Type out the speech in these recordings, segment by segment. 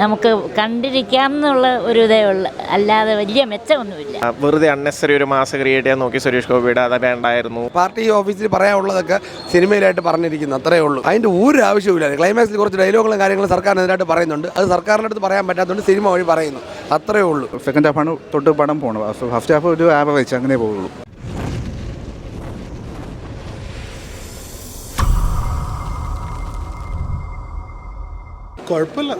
നമുക്ക് കണ്ടിരിക്കാം എന്നുള്ള ഒരു ഇതേ ഉള്ളു, അല്ലാതെ വലിയ മെച്ചമൊന്നുമില്ല. വെറുതെ അൺനെസറി ഒരു മാസം ക്രിയേറ്റ് ചെയ്യാൻ നോക്കി സുരേഷ് ഗോപിയുടെ അത് വേണ്ടായിരുന്നു. പാർട്ടി ഓഫീസിൽ പറയാനുള്ളതൊക്കെ സിനിമയിലായിട്ട് പറഞ്ഞിരിക്കുന്നു, അത്രേ ഉള്ളൂ. അതിൻ്റെ ഒരു ആവശ്യമില്ല. ക്ലൈമാക്സിൽ കുറച്ച് ഡയലോഗുകളും കാര്യങ്ങളും സർക്കാരിനെതിരായിട്ട് പറയുന്നുണ്ട്, അത് സർക്കാരിൻ്റെ അടുത്ത് പറയാൻ പറ്റാത്തതുകൊണ്ട് സിനിമ വഴി പറയുന്നു, അത്രേ ഉള്ളൂ. സെക്കൻഡ് ഹാഫാണ് തൊട്ട് പടം പോകണം. ഫസ്റ്റ് ഹാഫ് ഒരു ആവറേജ് അങ്ങനെ പോകുള്ളൂ. കുഴപ്പമില്ല,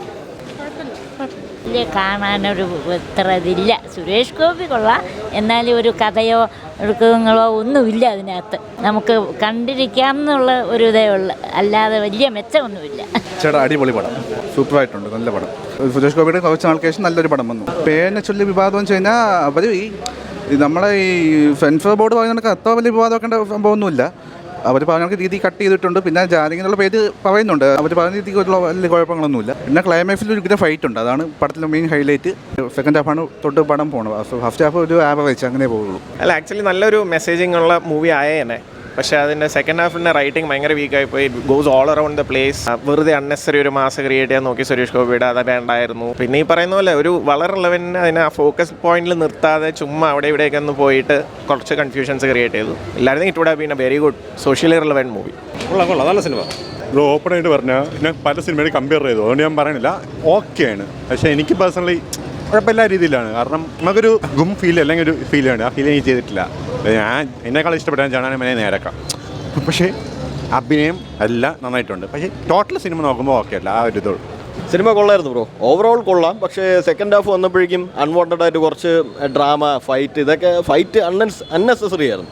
വലിയ കാണാനൊരു ഇത്ര ഇതില്ല. സുരേഷ് ഗോപി കൊള്ളാം, എന്നാലും ഒരു കഥയോ എടുക്കുന്നോ ഒന്നുമില്ല അതിനകത്ത്. നമുക്ക് കണ്ടിരിക്കാം എന്നുള്ള ഒരു ഇതേ ഉള്ളു, അല്ലാതെ വലിയ മെച്ചമൊന്നുമില്ല. ചേട്ടാ അടിപൊളി പടം, സൂപ്പറായിട്ടുണ്ട്, നല്ല പടം. സുരേഷ് ഗോപിയുടെ കുറച്ച് നാൾക്ക് ശേഷം നല്ലൊരു പടം വന്നു. പേരിനെ ചൊല്ലി വിവാദം എന്ന് വെച്ച് കഴിഞ്ഞാൽ അവർ നമ്മളെ ഈ സെൻസർ ബോർഡ് പറയുന്നതൊക്കെ അത്ര വലിയ വിവാദമാക്കേണ്ട സംഭവമൊന്നുമില്ല. അവർ പറഞ്ഞ രീതി കട്ട് ചെയ്തിട്ടുണ്ട്. പിന്നെ ജാനകിനുള്ള പേര് പറയുന്നുണ്ട്, അവർ പറഞ്ഞ രീതിക്ക് വലിയ കുഴപ്പങ്ങളൊന്നുമില്ല. പിന്നെ ക്ലൈമാക്സിൽ ഒരു ഇങ്ങനെ ഫൈറ്റ് ഉണ്ട്, അതാണ് പടത്തിലെ മെയിൻ ഹൈലൈറ്റ്. സെക്കൻഡ് ഹാഫാണ് തൊട്ട് പടം പോകണം. ഫസ്റ്റ് ഹാഫ് ഒരു ആവറേജ് അങ്ങനെ പോകുള്ളൂ. അല്ല, ആക്ച്വലി നല്ലൊരു മെസ്സേജിങ് ഉള്ള മൂവി ആയേനെ. പക്ഷേ അതിൻ്റെ സെക്കൻഡ് ഹാഫിൻ്റെ റൈറ്റിംഗ് ഭയങ്കര വീക്കായി പോയി. Goes all around the place. വെറുതെ അൺനെസറി ഒരു മാസം ക്രിയേറ്റ് ചെയ്യാൻ നോക്കി സുരേഷ് ഗോപിയുടെ അത് വേണ്ടായിരുന്നു. പിന്നെ ഈ പറയുന്ന പോലെ ഒരു വളരെ റെലവൻറ്റ് അതിനെ ആ ഫോക്കസ് പോയിന്റിൽ നിർത്താതെ ചുമ്മാ അവിടെ ഇവിടെയൊക്കെ ഒന്ന് പോയിട്ട് കുറച്ച് കൺഫ്യൂഷൻസ് ക്രിയേറ്റ് ചെയ്തു. ഇല്ലായിരുന്നു it would have been a very good socially relevant movie. കൊള്ളാം, നല്ല സിനിമ. ഒരു ഓപ്പണായിട്ട് പറഞ്ഞാൽ ഞാൻ പല സിനിമയും കമ്പയർ ചെയ്തു, അതുകൊണ്ട് ഞാൻ പറയണില്ല, ഓക്കെയാണ്. പക്ഷേ എനിക്ക് പേഴ്സണലി കുഴപ്പമില്ല രീതിയിലാണ്. കാരണം നമുക്കൊരു ഗും ഫീൽ അല്ലെങ്കിൽ ഒരു ഫീൽ ആണ്, ആ ഫീൽ എനിക്ക് ചെയ്തിട്ടില്ല. ഞാൻ എന്നെക്കാളും ഇഷ്ടപ്പെട്ടാൽ ജാനാനെ മനെ നേരക്കാം. പക്ഷേ അഭിനയം എല്ലാം നന്നായിട്ടുണ്ട്. പക്ഷേ ടോട്ടൽ സിനിമ നോക്കുമ്പോൾ ഓക്കെ അല്ല, ആ ഒരു ഇതുള്ളൂ. സിനിമ കൊള്ളായിരുന്നു ബ്രോ, ഓവറോൾ കൊള്ളാം. പക്ഷേ സെക്കൻഡ് ഹാഫ് വന്നപ്പോഴേക്കും അൺവാണ്ടഡ് ആയിട്ട് കുറച്ച് ഡ്രാമ, ഫൈറ്റ്, ഇതൊക്കെ ഫൈറ്റ് അൺനെസസറി ആയിരുന്നു.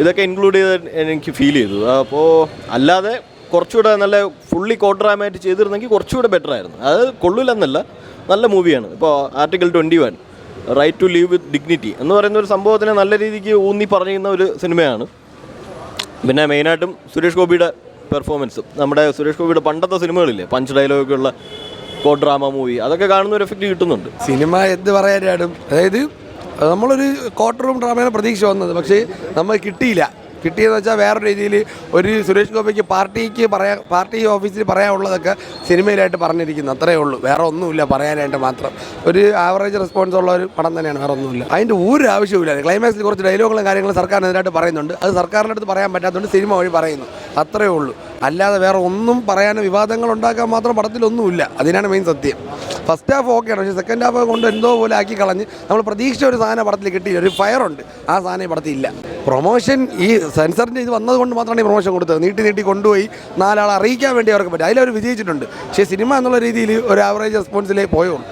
ഇതൊക്കെ ഇൻക്ലൂഡ് ചെയ്ത് എനിക്ക് ഫീൽ ചെയ്തു. അപ്പോൾ അല്ലാതെ കുറച്ചുകൂടെ നല്ല ഫുള്ളി കോ ഡ്രാമയായിട്ട് ചെയ്തിരുന്നെങ്കിൽ കുറച്ചുകൂടെ ബെറ്റർ ആയിരുന്നു. അത് കൊള്ളില്ലെന്നല്ല, നല്ല മൂവിയാണ്. ഇപ്പോൾ article 21 right to live with dignity എന്ന് പറയുന്ന ഒരു സംഭവത്തിനെ നല്ല രീതിക്ക് ഊന്നി പറയുന്ന ഒരു സിനിമയാണ്. പിന്നെ മെയിനായിട്ടും സുരേഷ് ഗോപിയുടെ പെർഫോമൻസ്, നമ്മുടെ സുരേഷ് ഗോപിയുടെ പണ്ടത്തെ സിനിമകളില്ലേ, പഞ്ച് ഡയലോഗൊക്കെയുള്ള കോ ഡ്രാമ മൂവി, അതൊക്കെ കാണുന്ന ഒരു എഫക്റ്റ് കിട്ടുന്നുണ്ട്. സിനിമ എന്ത് പറയാനാണ്, അതായത് നമ്മളൊരു കോർട്ട് റൂം ഡ്രാമയാണ് പ്രതീക്ഷ വന്നത്, പക്ഷേ നമ്മൾ കിട്ടിയെന്ന് വെച്ചാൽ വേറൊരു രീതിയിൽ ഒരു സുരേഷ് ഗോപിക്ക് പാർട്ടി ഓഫീസിൽ പറയാനുള്ളതൊക്കെ സിനിമയിലായിട്ട് പറഞ്ഞിരിക്കുന്നു, അത്രേ ഉള്ളൂ. വേറെ ഒന്നുമില്ല പറയാനായിട്ട് മാത്രം. ഒരു ആവറേജ് റെസ്പോൺസ് ഉള്ള ഒരു പടം തന്നെയാണ്, വേറെ ഒന്നുമില്ല. അതിൻ്റെ ഒരു ആവശ്യമില്ല. ക്ലൈമാക്സിൽ കുറച്ച് ഡയലോഗുകളും കാര്യങ്ങളും സർക്കാരിനെതിരായിട്ട് പറയുന്നുണ്ട്, അത് സർക്കാരിൻ്റെ അടുത്ത് പറയാൻ പറ്റാത്തതുകൊണ്ട് സിനിമ വഴി പറയുന്നു, അത്രേ ഉള്ളൂ. അല്ലാതെ വേറെ ഒന്നും പറയാനും വിവാദങ്ങൾ ഉണ്ടാക്കാൻ മാത്രം പടത്തിലൊന്നുമില്ല, അതിനാണ് മെയിൻ സത്യം. ഫസ്റ്റ് ഹാഫ് ഓക്കെയാണ്, പക്ഷേ സെക്കൻഡ് ഹാഫ് കൊണ്ട് എന്തോ പോലെ ആക്കി കളഞ്ഞ് നമ്മൾ പ്രതീക്ഷിച്ച ഒരു സാധനം പടത്തിൽ കിട്ടിയില്ല. ഒരു ഫയറുണ്ട്, ആ സാധനം ഈ പടത്തിൽ ഇല്ല. പ്രൊമോഷൻ ഈ സെൻസറിൻ്റെ ഇത് വന്നതുകൊണ്ട് മാത്രമാണ് ഈ പ്രൊമോഷൻ കൊടുത്തത്. നീട്ടി കൊണ്ടുപോയി 4 ആളെ അറിയിക്കാൻ വേണ്ടി അവർക്ക് പറ്റും, അതിലവർ വിജയിച്ചിട്ടുണ്ട്. പക്ഷേ സിനിമ എന്നുള്ള രീതിയിൽ ഒരു ആവറേജ് റെസ്പോൺസിലേ പോയുള്ളൂ.